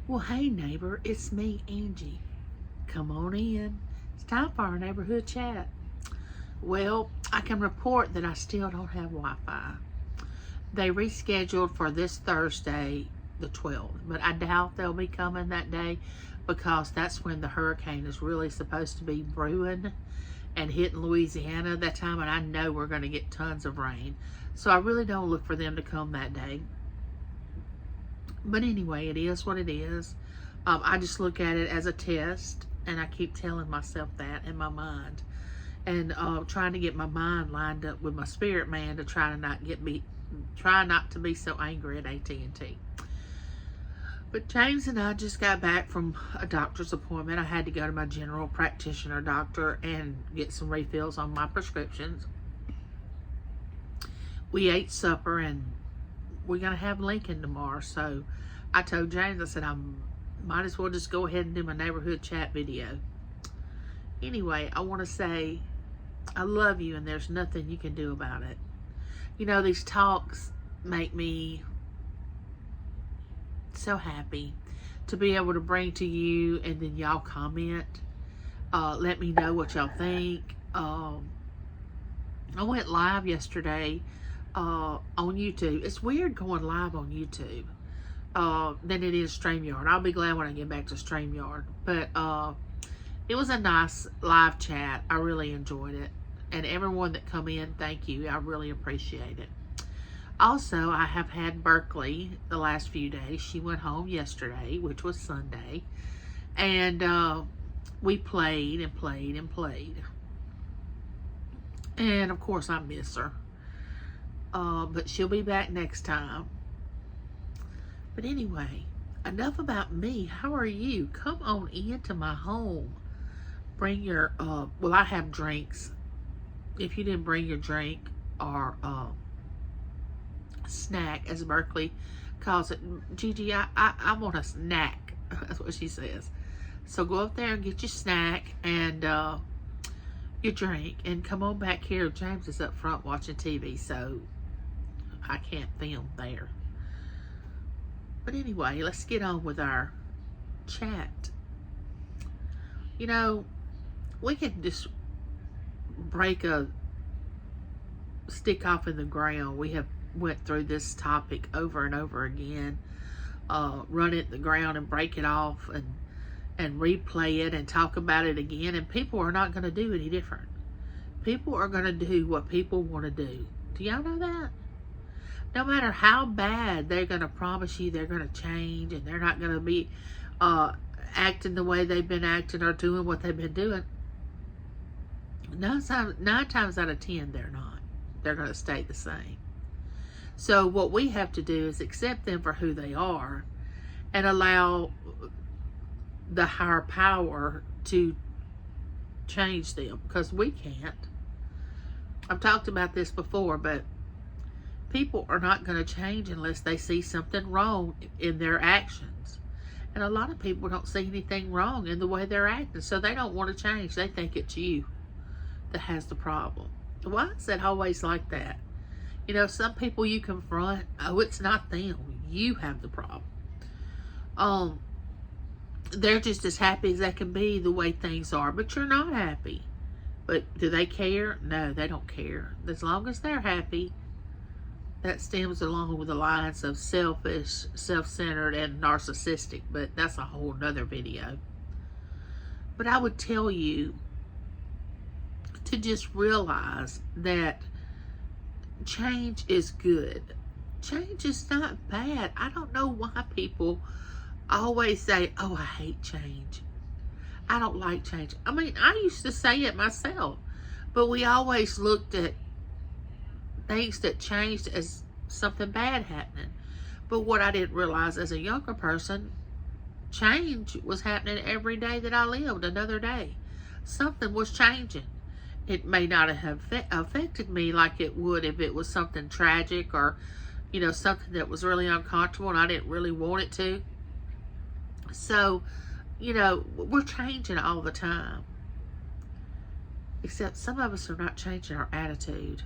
Well, hey neighbor, it's me, Angie. Come on in. It's time for our neighborhood chat. Well, I can report that I still don't have Wi-Fi. They rescheduled for this Thursday, the 12th, but I doubt they'll be coming that day because that's when the hurricane is really supposed to be brewing and hitting Louisiana that time, and I know we're going to get tons of rain. So I really don't look for them to come that day. But anyway, it is what it is. I just look at it as a test, and I keep telling myself that in my mind, and trying to get my mind lined up with my spirit man to try not to be so angry at AT&T. But James and I just got back from a doctor's appointment. I had to go to my general practitioner doctor and get some refills on my prescriptions. We ate supper, and we're going to have Lincoln tomorrow. So I told James, I said, I might as well just go ahead and do my neighborhood chat video. Anyway, I want to say I love you, and there's nothing you can do about it. You know, these talks make me so happy to be able to bring to you, and then y'all comment. Let me know what y'all think. I went live yesterday on YouTube. It's weird going live on YouTube than it is StreamYard. I'll be glad when I get back to StreamYard. But it was a nice live chat. I really enjoyed it. And everyone that come in, thank you. I really appreciate it. Also, I have had Berkeley the last few days. She went home yesterday, which was Sunday. And we played and played and played. And of course, I miss her. But she'll be back next time. But anyway, enough about me. How are you? Come on into my home. Bring your, well, I have drinks. If you didn't bring your drink or snack, as Berkeley calls it, Gigi, I want a snack. That's what she says. So go up there and get your snack and your drink, and come on back here. James is up front watching TV, so I can't film there. But anyway, let's get on with our chat. You know, we can just break a stick off in the ground. We have went through this topic over and over again. Run it in the ground and break it off and replay it and talk about it again. And people are not going to do any different. People are going to do what people want to do. Do y'all know that? No matter how bad they're going to promise you they're going to change, and they're not going to be acting the way they've been acting or doing what they've been doing, 9 times out of 10 they're not. They're going to stay the same. So what we have to do is accept them for who they are and allow the higher power to change them, because we can't. I've talked about this before, but people are not going to change unless they see something wrong in their actions. And a lot of people don't see anything wrong in the way they're acting, so they don't want to change. They think it's you that has the problem. Why is that always like that? You know, some people you confront, oh, it's not them. You have the problem. They're just as happy as they can be the way things are, but you're not happy. But do they care? No, they don't care. As long as they're happy, that stems along with the lines of selfish, self-centered, and narcissistic, but that's a whole nother video. But I would tell you to just realize that change is good. Change is not bad. I don't know why people always say, oh, I hate change. I don't like change. I mean, I used to say it myself, but we always looked at things that changed as something bad happening. But what I didn't realize as a younger person, change was happening every day that I lived, another day. Something was changing. It may not have affected me like it would if it was something tragic or, you know, something that was really uncomfortable and I didn't really want it to. So, you know, we're changing all the time. Except some of us are not changing our attitude.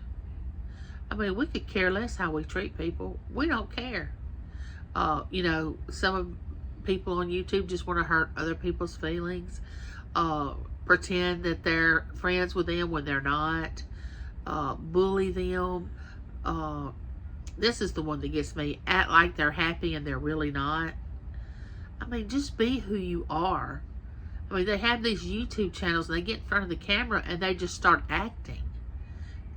I mean, we could care less how we treat people. We don't care. You know, some of people on YouTube just want to hurt other people's feelings, pretend that they're friends with them when they're not, bully them. This is the one that gets me. Act like they're happy and they're really not. I mean, just be who you are. I mean, they have these YouTube channels and they get in front of the camera and they just start acting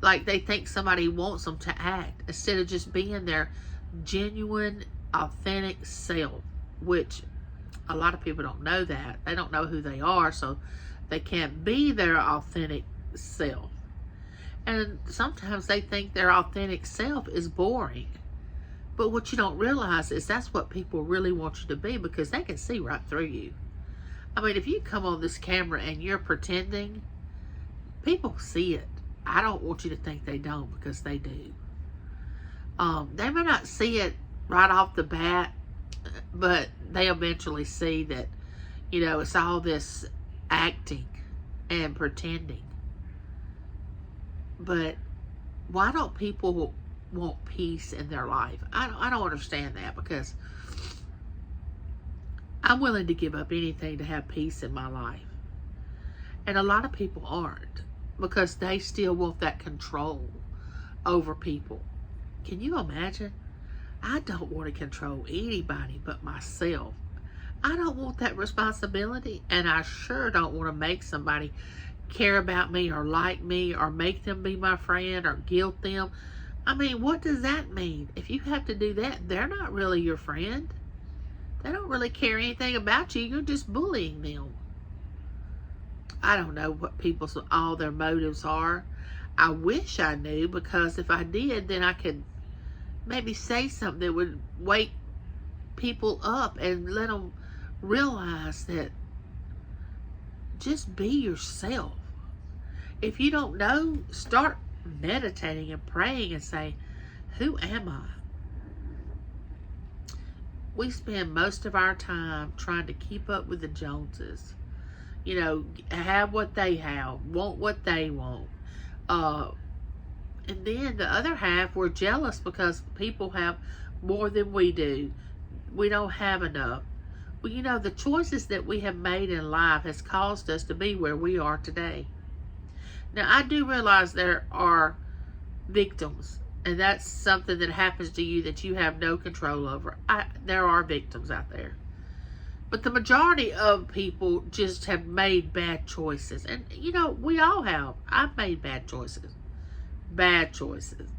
like they think somebody wants them to act, instead of just being their genuine, authentic self, which a lot of people don't know that. They don't know who they are, so they can't be their authentic self. And sometimes they think their authentic self is boring. But what you don't realize is that's what people really want you to be, because they can see right through you. I mean, if you come on this camera and you're pretending, people see it. I don't want you to think they don't, because they do. They may not see it right off the bat, but they eventually see that, you know, it's all this acting and pretending. But why don't people want peace in their life? I don't understand that, because I'm willing to give up anything to have peace in my life. And a lot of people aren't, because they still want that control over people. Can you imagine? I don't want to control anybody but myself. I don't want that responsibility, and I sure don't want to make somebody care about me or like me or make them be my friend or guilt them. I mean, what does that mean? If you have to do that, they're not really your friend. They don't really care anything about you. You're just bullying them. I don't know what people's, all their motives are. I wish I knew, because if I did, then I could maybe say something that would wake people up and let them realize that just be yourself. If you don't know, start meditating and praying and say, who am I? We spend most of our time trying to keep up with the Joneses. You know, have what they have, want what they want. And then the other half, we're jealous because people have more than we do. We don't have enough. Well, you know, the choices that we have made in life has caused us to be where we are today. Now, I do realize there are victims, and that's something that happens to you that you have no control over. There are victims out there. But the majority of people just have made bad choices. And, you know, we all have. I've made bad choices. Bad choices.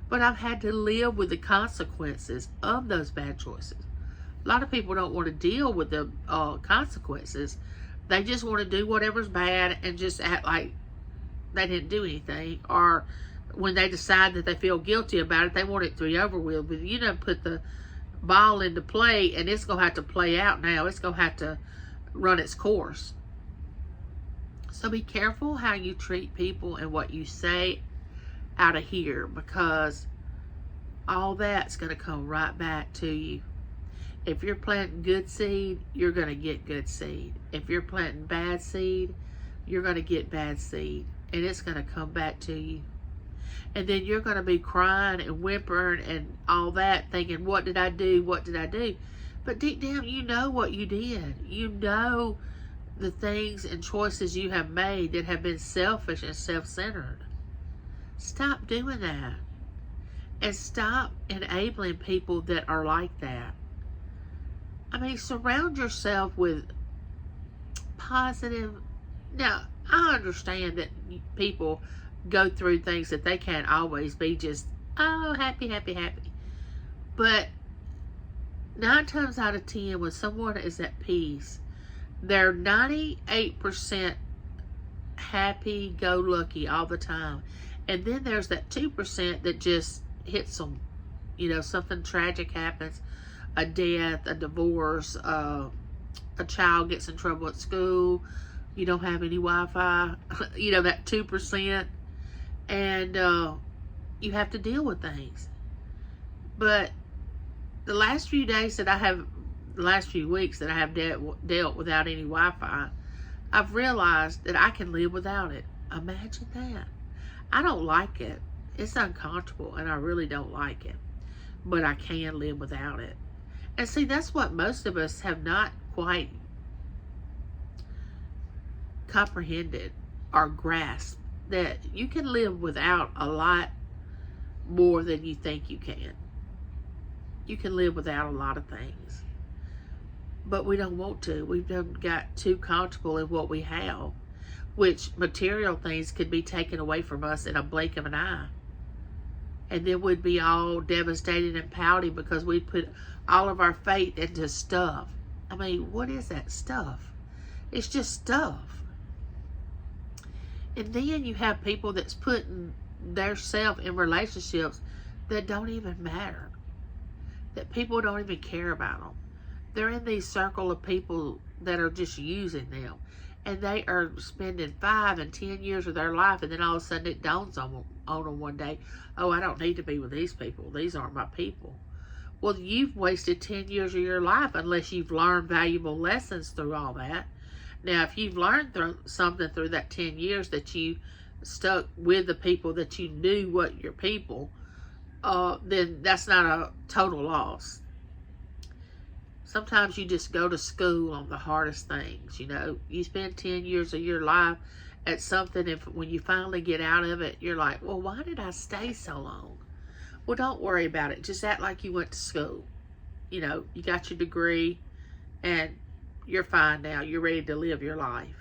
But I've had to live with the consequences of those bad choices. A lot of people don't want to deal with the consequences. They just want to do whatever's bad and just act like they didn't do anything. Or when they decide that they feel guilty about it, they want it to be over with. But you don't put the ball into play, and it's going to have to play out now. It's going to have to run its course. So be careful how you treat people and what you say out of here, because all that's going to come right back to you. If you're planting good seed, you're going to get good seed. If you're planting bad seed, you're going to get bad seed, and it's going to come back to you. And then you're going to be crying and whimpering and all that, thinking, what did I do? What did I do? But deep down, you know what you did. You know the things and choices you have made that have been selfish and self-centered. Stop doing that. And stop enabling people that are like that. I mean, surround yourself with positive. Now, I understand that people go through things that they can't always be just, oh, happy, happy, happy. But 9 times out of 10, when someone is at peace, they're 98% happy-go-lucky all the time. And then there's that 2% that just hits them. You know, something tragic happens, a death, a divorce, a child gets in trouble at school, you don't have any Wi-Fi, you know, that 2%. And you have to deal with things. But the last few days that I have, the last few weeks that I have dealt without any Wi-Fi, I've realized that I can live without it. Imagine that. I don't like it. It's uncomfortable, and I really don't like it. But I can live without it. And see, that's what most of us have not quite comprehended or grasped, that you can live without a lot more than you think you can. You can live without a lot of things. But we don't want to. We've got too comfortable in what we have, which material things could be taken away from us in a blink of an eye. And then we'd be all devastated and pouty because we'd put all of our faith into stuff. I mean, what is that stuff? It's just stuff. And then you have people that's putting their self in relationships that don't even matter, that people don't even care about them. They're in these circle of people that are just using them, and they are spending 5 and 10 years of their life, and then all of a sudden it dawns on them one day, oh, I don't need to be with these people. These aren't my people. Well, you've wasted 10 years of your life unless you've learned valuable lessons through all that. Now, if you've learned something through that 10 years, that you stuck with the people that you knew what your people, then that's not a total loss. Sometimes you just go to school on the hardest things. You know, you spend 10 years of your life at something, and when you finally get out of it, you're like, well, why did I stay so long? Well, don't worry about it. Just act like you went to school. You know, you got your degree, and you're fine now. You're ready to live your life.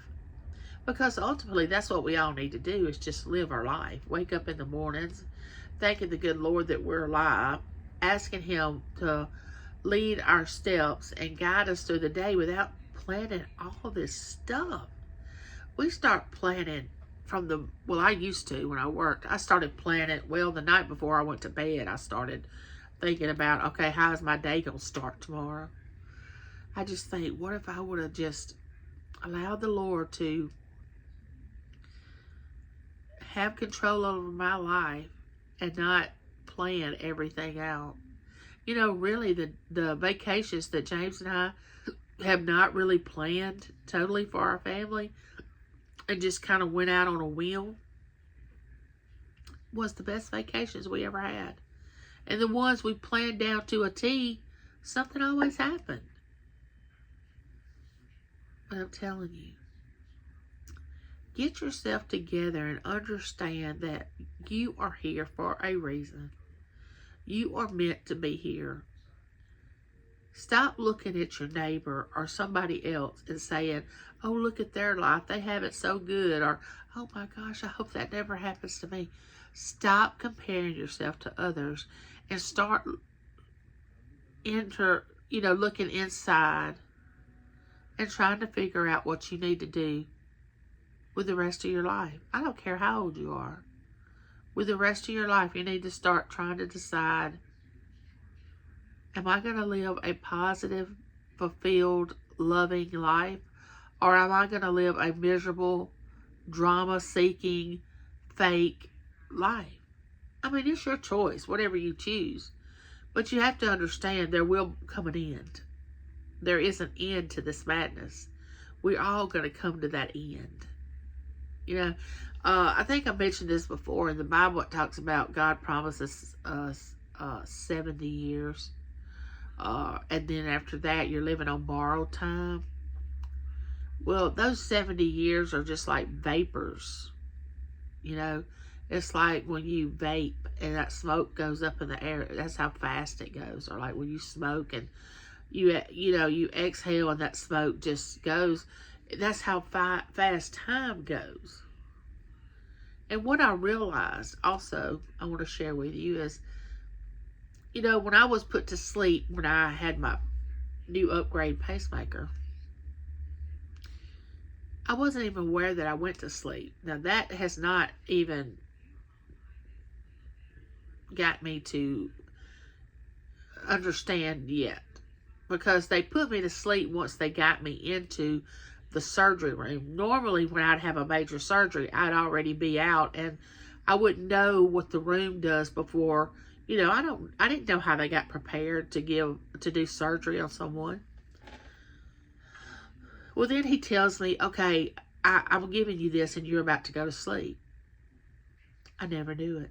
Because ultimately, that's what we all need to do, is just live our life. Wake up in the mornings, thanking the good Lord that we're alive, asking Him to lead our steps and guide us through the day without planning all this stuff. We start planning I used to when I worked. I started planning, the night before I went to bed, I started thinking about, okay, how is my day going to start tomorrow? I just think, what if I would have just allowed the Lord to have control over my life and not plan everything out? You know, really, the vacations that James and I have not really planned totally for our family and just kind of went out on a whim was the best vacations we ever had. And the ones we planned down to a T, something always happened. But I'm telling you, get yourself together and understand that you are here for a reason. You are meant to be here. Stop looking at your neighbor or somebody else and saying, oh, look at their life. They have it so good. Or, oh my gosh, I hope that never happens to me. Stop comparing yourself to others and start looking inside and trying to figure out what you need to do with the rest of your life. I don't care how old you are. With the rest of your life, you need to start trying to decide, am I going to live a positive, fulfilled, loving life? Or am I going to live a miserable, drama-seeking, fake life? I mean, it's your choice, whatever you choose. But you have to understand there will come an end. There is an end to this madness. We're all going to come to that end. You know, I think I mentioned this before in the Bible. It talks about God promises us 70 years. And then after that, you're living on borrowed time. Well, those 70 years are just like vapors. You know, it's like when you vape and that smoke goes up in the air. That's how fast it goes. Or like when you smoke and you exhale and that smoke just goes. That's how fast time goes. And what I realized also, I want to share with you is, you know, when I was put to sleep, when I had my new upgrade pacemaker, I wasn't even aware that I went to sleep. Now, that has not even got me to understand yet, because they put me to sleep once they got me into the surgery room. Normally, when I'd have a major surgery, I'd already be out, and I wouldn't know what the room does before. You know, I didn't know how they got prepared to do surgery on someone. Well, then he tells me, okay, I'm giving you this and you're about to go to sleep. I never knew it.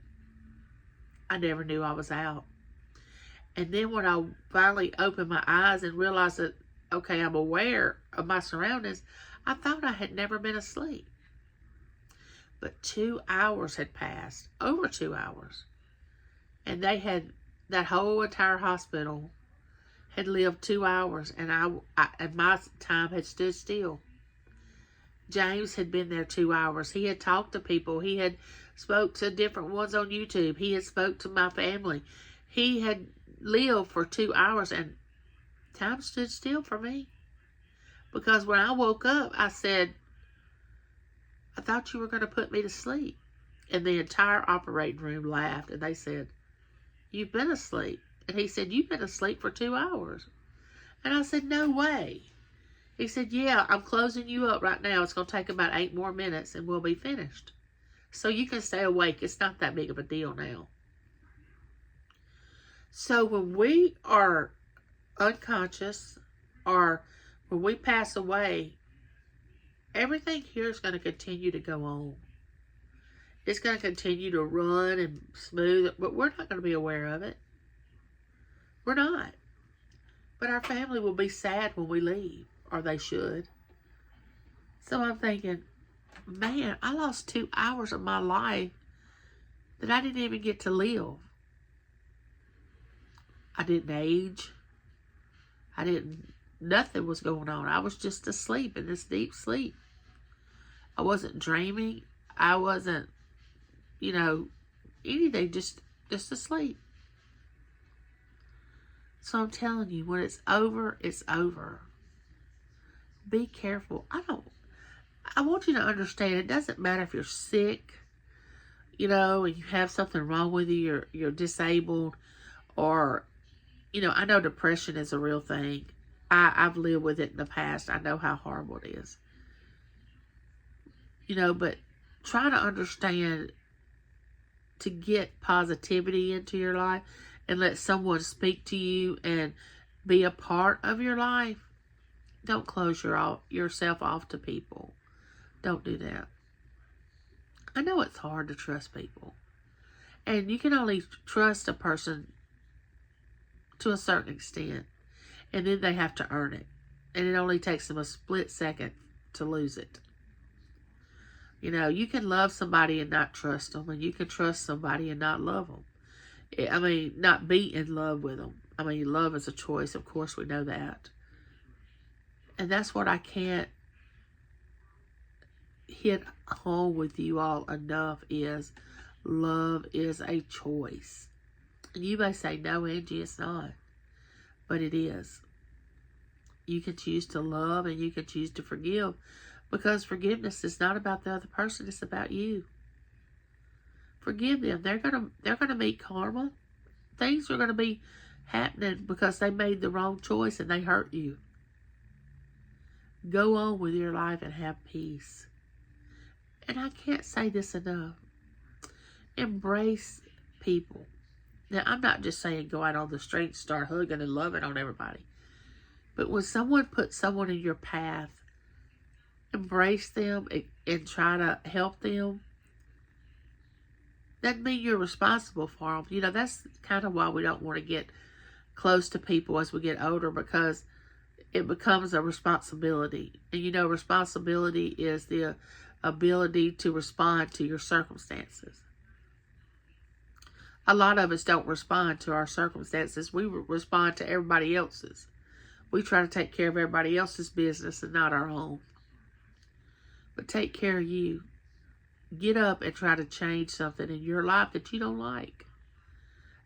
I never knew I was out. And then when I finally opened my eyes and realized that, okay, I'm aware of my surroundings, I thought I had never been asleep. But 2 hours had passed, over 2 hours. And they had, that whole entire hospital had lived 2 hours, and and my time had stood still. James had been there 2 hours. He had talked to people. He had spoke to different ones on YouTube. He had spoke to my family. He had lived for 2 hours, and time stood still for me. Because when I woke up, I said, I thought you were going to put me to sleep. And the entire operating room laughed, and they said, you've been asleep. And he said, you've been asleep for 2 hours. And I said, no way. He said, yeah, I'm closing you up right now. It's going to take about 8 more minutes and we'll be finished. So you can stay awake. It's not that big of a deal now. So when we are unconscious or when we pass away, everything here is going to continue to go on. It's going to continue to run and smooth, but we're not going to be aware of it. We're not. But our family will be sad when we leave, or they should. So I'm thinking, man, I lost 2 hours of my life that I didn't even get to live. I didn't age. Nothing was going on. I was just asleep in this deep sleep. I wasn't dreaming. I wasn't, anything, just asleep. So I'm telling you, when it's over, it's over. Be careful. I want you to understand, it doesn't matter if you're sick, and you have something wrong with you, you're disabled, or, I know depression is a real thing. I've lived with it in the past. I know how horrible it is. But try to understand, to get positivity into your life and let someone speak to you and be a part of your life. Don't close yourself off to people. Don't do that. I know it's hard to trust people. And you can only trust a person to a certain extent. And then they have to earn it. And it only takes them a split second to lose it. You can love somebody and not trust them. And you can trust somebody and not love them. Not be in love with them. Love is a choice. Of course, we know that. And that's what I can't hit home with you all enough is love is a choice. And you may say, no, Angie, it's not. But it is. You can choose to love and you can choose to forgive, because forgiveness is not about the other person, it's about you. Forgive them. They're gonna meet karma. Things are gonna be happening because they made the wrong choice and they hurt you. Go on with your life and have peace. And I can't say this enough. Embrace people. Now, I'm not just saying go out on the street and start hugging and loving on everybody. But when someone puts someone in your path, embrace them and try to help them. Doesn't mean you're responsible for them. That's kind of why we don't want to get close to people as we get older, because it becomes a responsibility. And responsibility is the ability to respond to your circumstances. A lot of us don't respond to our circumstances. We respond to everybody else's. We try to take care of everybody else's business and not our own. But take care of you. Get up and try to change something in your life that you don't like.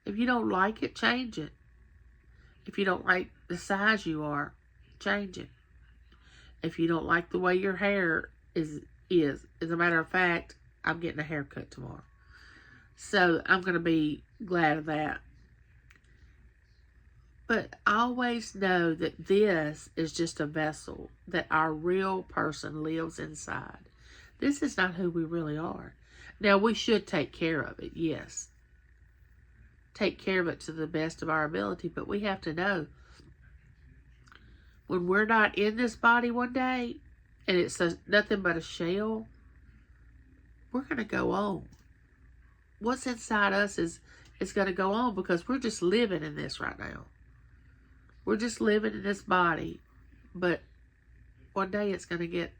If you don't like it, change it. If you don't like the size you are, change it. If you don't like the way your hair is, as a matter of fact, I'm getting a haircut tomorrow. So I'm going to be glad of that. But always know that this is just a vessel, that our real person lives inside. This is not who we really are. Now, we should take care of it, yes. Take care of it to the best of our ability, but we have to know when we're not in this body one day and it's nothing but a shell, we're going to go on. What's inside us is It's going to go on because we're just living in this right now. We're just living in this body. But one day it's going to get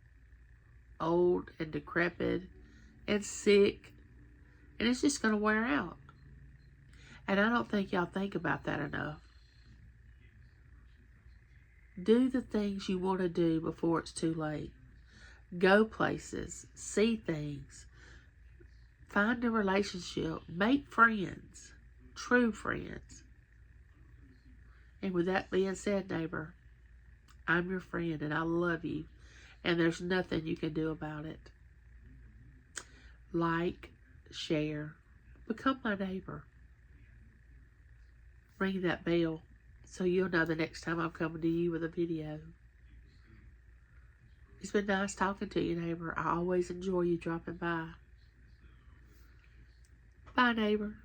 old and decrepit and sick. And it's just going to wear out. And I don't think y'all think about that enough. Do the things you want to do before it's too late. Go places. See things. Find a relationship. Make friends. True friends. And with that being said, neighbor, I'm your friend and I love you. And there's nothing you can do about it. Like, share, become my neighbor. Ring that bell so you'll know the next time I'm coming to you with a video. It's been nice talking to you, neighbor. I always enjoy you dropping by. Bye, neighbor.